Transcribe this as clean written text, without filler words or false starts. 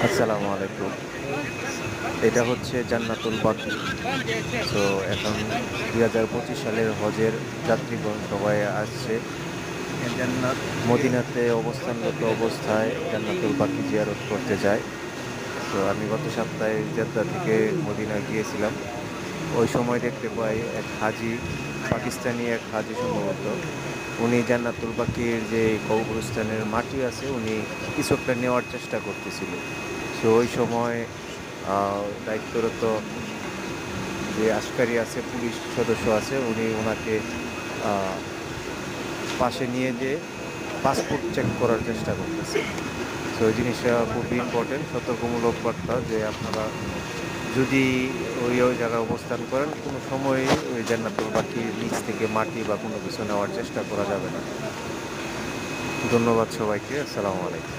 আসসালামু আলাইকুম। এটা হচ্ছে জান্নাতুল বাকি। সো এখন ২০২৫ সালের হজের যাত্রীগণ সবাই আসছে মদিনাতে অবস্থানরত অবস্থায় জান্নাতুল বাকি জিয়ারত করতে যায়। সো আমি গত সপ্তাহে জেদ্দা থেকে মদিনা গিয়েছিলাম। ওই সময় দেখতে পাই এক হাজি, পাকিস্তানি এক হাজি সম্ভবত। উনি জান্নাতুল বাকির যে কবরস্থানের মাটি আছে উনি কিছু একটা নেওয়ার চেষ্টা করতেছিল। সো ওই সময় দায়িত্বরত যে আশকারী আছে, পুলিশ সদস্য আছে, উনি ওনাকে আহ, পাশে নিয়ে যেয়ে পাসপোর্ট চেক করার চেষ্টা করতেছে। সো ওই জিনিসটা খুবই ইম্পর্টেন্ট, সতর্কমূলক বার্তা যে আপনারা যদি ওই জায়গায় অবস্থান করেন কোনো সময় ওই জান্নাতুল বাকির নিচ থেকে মাটি বা কোনো কিছু নেওয়ার চেষ্টা করা যাবে না। ধন্যবাদ সবাইকে। আসসালামু আলাইকুম।